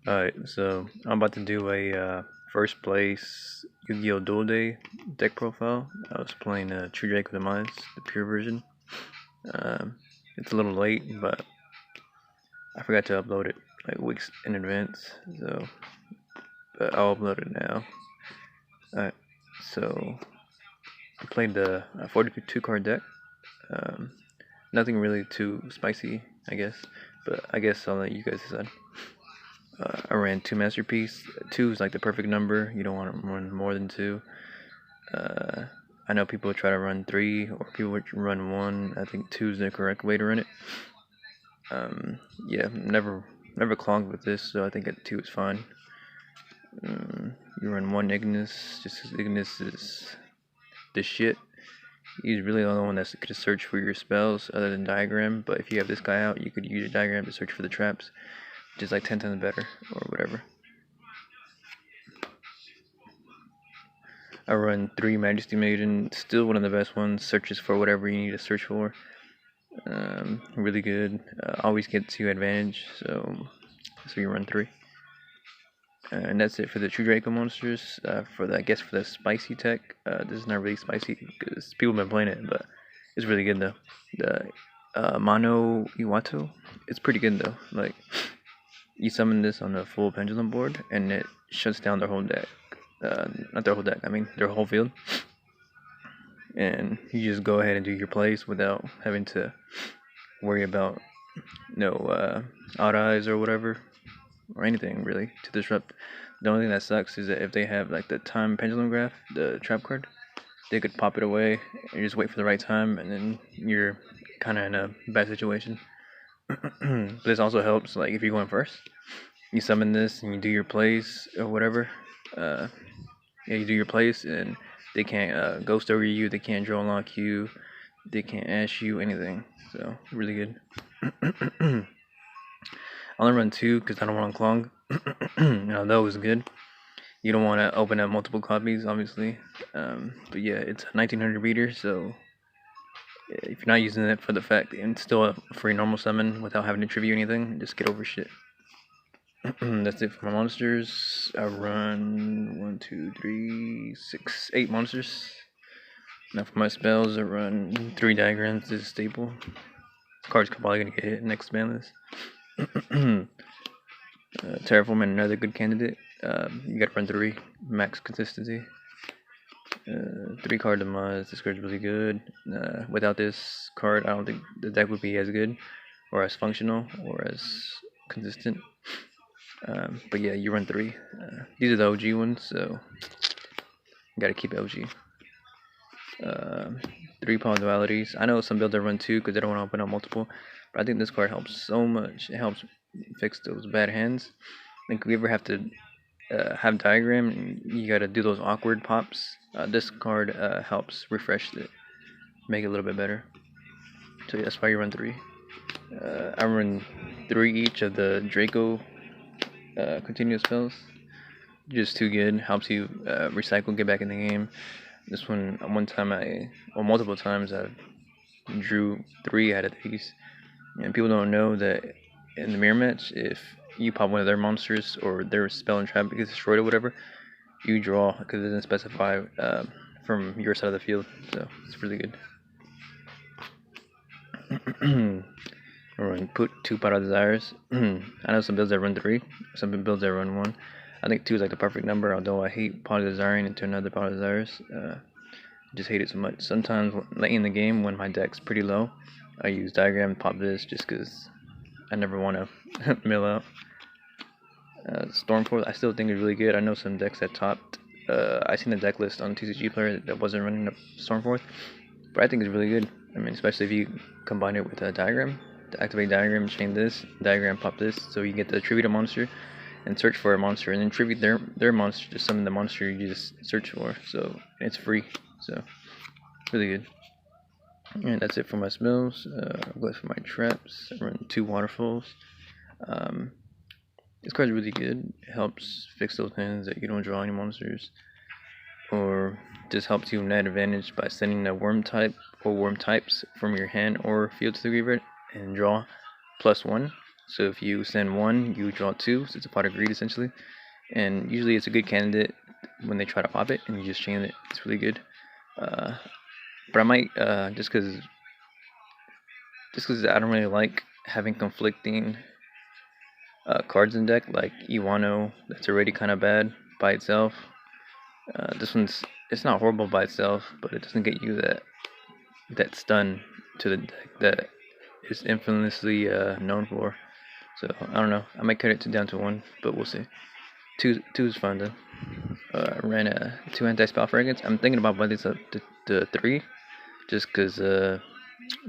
Alright, so I'm about to do a first place Yu-Gi-Oh! Duel Day deck profile. I was playing True Draco Demise, the pure version. Um, it's a little late, but I forgot to upload it like weeks in advance, so but I'll upload it now. Alright, so I played the 42 card deck. Um, Nothing really too spicy, I guess, but I guess I'll let you guys decide. I ran 2 masterpiece. 2 is like the perfect number. You don't want to run more than 2. Uh, I know people try to run 3 or people would run 1. I think 2 is the correct way to run it. Yeah, never clogged with this, so I think at 2 is fine. You run 1 Ignis, just because Ignis is the shit. He's really the only one that's going to search for your spells other than Diagram, but if you have this guy out, you could use your Diagram to search for the traps, which is like 10 times better, or whatever. I run 3 Majesty Maiden, still one of the best ones, searches for whatever you need to search for. Really good, always gets you advantage, so you run 3. And that's it for the True Draco monsters. I guess for the spicy tech, this is not really spicy because people have been playing it, but it's really good though. The Mono Iwato, it's pretty good though. Like, you summon this on a full pendulum board, and it shuts down their whole deck. Not their whole deck, I mean their whole field. And you just go ahead and do your plays without having to worry about odd eyes or whatever, or anything really to disrupt. The only thing that sucks is that if they have like the time pendulum graph, the trap card, they could pop it away and just wait for the right time, and then you're kind of in a bad situation. But this also helps, like if you're going first, you summon this and you do your plays or whatever. Uh, yeah, you do your plays and they can't ghost over you, they can't draw lock you, they can't ash you, anything. So really good. I only run 2 because I don't want to clog. That was good. You don't want to open up multiple copies, obviously. But yeah, it's 1900 reader, so if you're not using it for the fact that it's still a free normal summon without having to tribute anything, just get over shit. That's it for my monsters. I run 1, 2, 3, 6, 8 monsters. Now for my spells, I run 3 diagrams. This is staple. Card's probably gonna get hit next ban list. Terraform, another good candidate. You gotta run 3, max consistency. 3 card Demise. This card's really good. Without this card, I don't think the deck would be as good, or as functional, or as consistent. But yeah, you run 3. These are the OG ones, so you gotta keep it OG. 3 pawn dualities. I know some builds that run 2 because they don't want to open up multiple, but I think this card helps so much. It helps fix those bad hands. Like if you ever have to have diagram and you gotta do those awkward pops, this card helps refresh it, make it a little bit better. So yeah, that's why you run 3. I run 3 each of the Draco continuous spells. Just too good. Helps you recycle, get back in the game. This one time multiple times I drew 3 out of these. And people don't know that in the mirror match, if you pop one of their monsters or their spell and trap gets destroyed or whatever, you draw because it doesn't specify from your side of the field. So it's really good. Put 2 Pot of Desires. I know some builds that run 3, some builds that run 1. I think 2 is like the perfect number, although I hate Pot of Desiring into another Pot of Desires. Just hate it so much. Sometimes late in the game when my deck's pretty low, I use Diagram and pop this just because I never want to mill out. Stormforce I still think is really good. I know some decks that topped. I seen the deck list on TCG Player that wasn't running up Stormforce, but I think it's really good. I mean, especially if you combine it with a Diagram. To activate Diagram, chain this, Diagram, pop this, so you get to tribute a monster and search for a monster, and then tribute their monster to summon the monster you just search for. So it's free. So really good. And that's it for my spells. I'll go for my traps. I run 2 waterfalls. This card's really good. It helps fix those hands that you don't draw any monsters, or just helps you net advantage by sending a worm type or worm types from your hand or field to the graveyard and draw +1. So if you send one, you draw two. So it's a pot of greed essentially. And usually it's a good candidate when they try to pop it, and you just chain it. It's really good. Uh, but I might just because I don't really like having conflicting cards in deck, like Iwano, that's already kind of bad by itself. This one's it's not horrible by itself, but it doesn't get you that stun to the deck that is infamously known for. So I don't know. I might cut it down to one, but we'll see. Two is fun though. I ran a two anti-spell fragments. I'm thinking about bumping this up to three, just because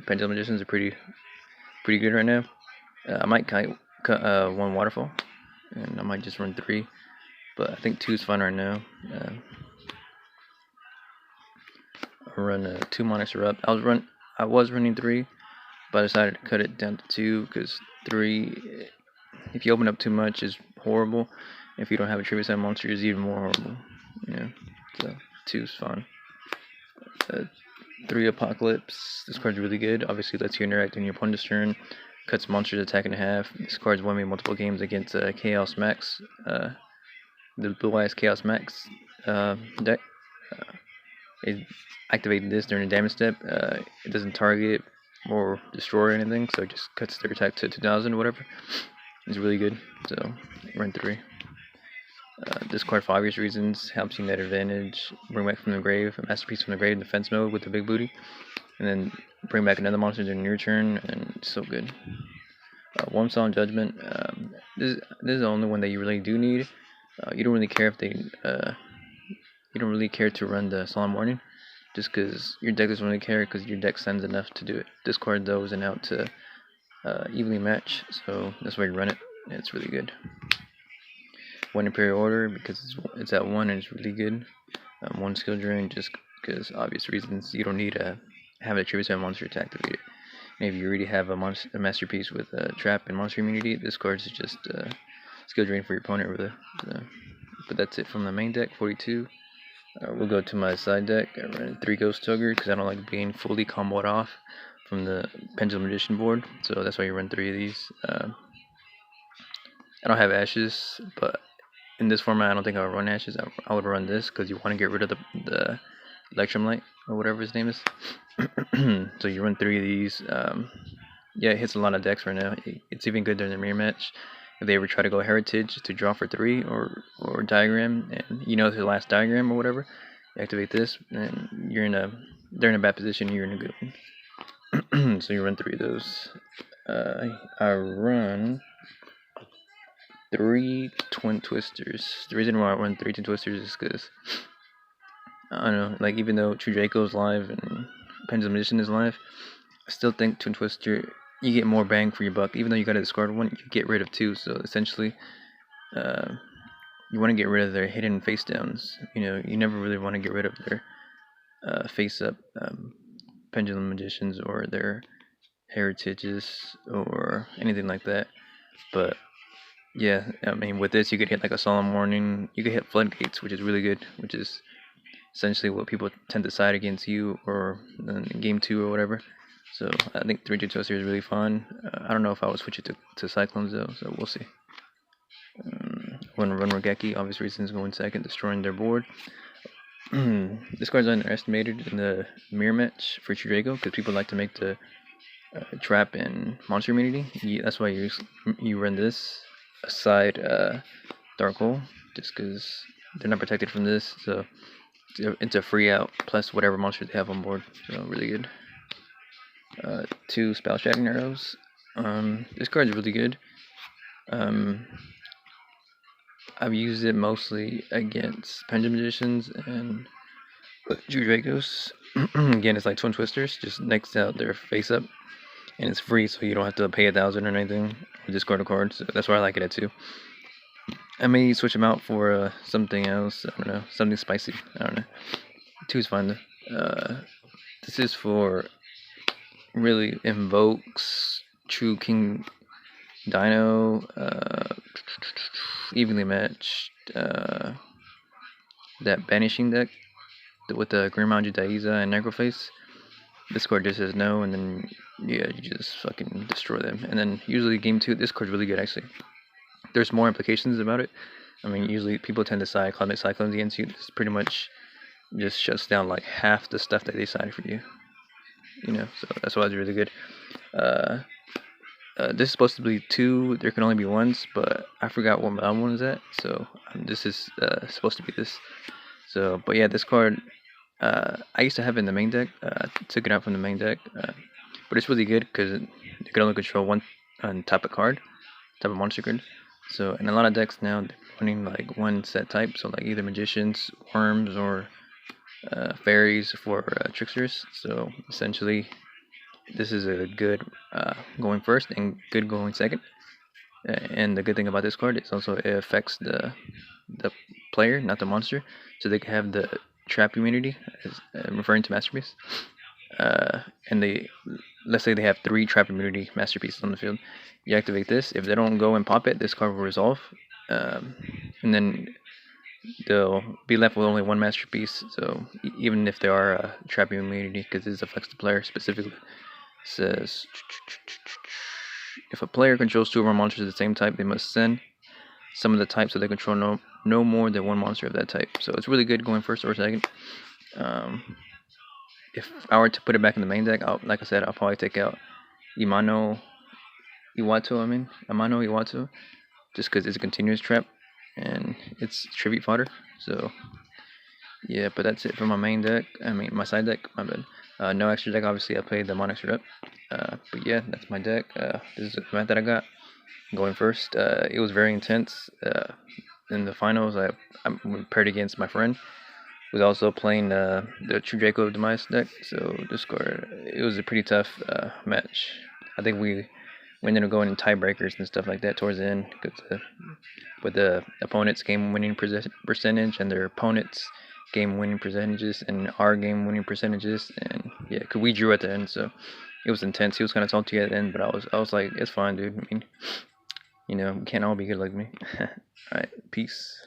Pendulum Magicians are pretty good right now. I might cut one waterfall, and I might just run three. But I think two is fun right now. I'll run two Monarchs Erupt. I was running three, but I decided to cut it down to two because three, if you open up too much, is horrible. If you don't have a tribute set monster, is even more horrible. Yeah, so two is fun. Three Apocalypse. This card's really good. Obviously, lets you interact on your opponent's turn. Cuts monsters attack in half. This card's won me multiple games against Chaos Max, the Blue Eyes Chaos Max deck. It activated this during the damage step. It doesn't target or destroy anything, so it just cuts their attack to 2000 or whatever. It's really good. So run three. Discard for obvious reasons, helps you net advantage, bring back from the grave, a masterpiece from the grave, defense mode with the big booty, and then bring back another monster during your turn, and it's so good. One Solemn Judgment, this is the only one that you really do need. You don't really care if you don't really care to run the Solemn Warning, just because your deck doesn't really care, because your deck sends enough to do it. This card though isn't out to evenly match, so that's why you run it. It's really good. One Imperial Order, because it's at one and it's really good. One Skill Drain, just because obvious reasons. You don't need to have a tribute monster to activate it. And if you already have a masterpiece with trap and monster immunity, this card is just skill drain for your opponent, really. So, but that's it from the main deck, 42. We'll go to my side deck. I ran 3 Ghost Tugger because I don't like being fully comboed off from the Pendulum Magician board, so that's why you run 3 of these. I don't have Ashes, but in this format I don't think I would run Ashes. I would run this because you want to get rid of the Electrum Light or whatever his name is. So you run 3 of these. Yeah, it hits a lot of decks right now. It's even good during the mirror match. If they ever try to go Heritage to draw for 3 or Diagram, and you know it's the last Diagram or whatever, you activate this, and they're in a bad position. You're in a good one. So you run 3 of those. I run 3 Twin Twisters. The reason why I run 3 Twin Twisters is because I don't know, like even though True Draco is live and Pendulum Magician is live, I still think Twin Twister, you get more bang for your buck. Even though you got to discard one, you get rid of 2. So essentially, you want to get rid of their hidden face downs. You know, you never really want to get rid of their face up Pendulum Magicians or their Heritages or anything like that. But yeah, I mean, with this, you could hit like a Solemn Warning. You could hit Floodgates, which is really good, which is essentially what people tend to side against you or in game 2 or whatever. So I think 3 Toaster is really fun. I don't know if I would switch it to Cyclones though, so we'll see. When run Rogeki, obvious reasons, going second, destroying their board. This card's underestimated in the mirror match for Draco because people like to make the trap and monster immunity. That's why you run this aside Dark Hole, just because they're not protected from this. So it's a free out plus whatever monsters they have on board. So really good. 2 Spell Shattering Arrows. This card's really good. I've used it mostly against Pendulum Magicians and True Dracos. Again, it's like Twin Twisters, just next out their face up, and it's free, so you don't have to pay 1,000 or anything. Or discard a card, so that's why I like it at 2. I may switch them out for something else. I don't know, something spicy. I don't know. 2 is fine though. This is for really invokes True King Dino, evenly matched, that banishing deck with the Grim Mountain Daiza and Necroface. This card just says no, and then yeah, you just fucking destroy them. And then usually game 2, this card's really good actually. There's more implications about it. I mean, usually people tend to side Climate Cyclones against you. This pretty much just shuts down like half the stuff that they side for you. You know, so that's why it's really good. Uh, this is supposed to be 2. There can only be 1s, but I forgot what my other one is at. So this is supposed to be this. So, but yeah, this card I used to have it in the main deck. Took it out from the main deck, but it's really good because you can only control one type of card, type of monster card. So in a lot of decks now, they're running like one set type. So like either magicians, worms, or fairies for tricksters. So essentially, this is a good going first and good going second. And the good thing about this card is also it affects the player, not the monster, so they can have the trap immunity, as, referring to masterpiece. And they, let's say they have 3 trap immunity masterpieces on the field. You activate this. If they don't go and pop it, this card will resolve, and then they'll be left with only 1 masterpiece. So even if they are trap immunity, because this affects the player specifically, says if a player controls 2 or more monsters of the same type, they must send some of the types so they control no more than 1 monster of that type. So it's really good going first or second. If I were to put it back in the main deck, like I said, I'll probably take out Amano Iwato, just because it's a continuous trap and it's tribute fodder. So yeah, but that's it for my main deck. I mean, my side deck. My bad. No extra deck. Obviously, I played the Monarchs Rep. But yeah, that's my deck. This is the map that I got going first. It was very intense. In the finals, I paired against my friend, who's also playing the True Draco Demise deck. So this card, it was a pretty tough match. I think we ended up going in tiebreakers and stuff like that towards the end, because with the opponent's game winning percentage and their opponent's game winning percentages and our game winning percentages, and yeah, cause we drew at the end, so it was intense. He was kind of salty at the end, but I was like, it's fine, dude. I mean, you know, we can't all be good like me. All right, peace.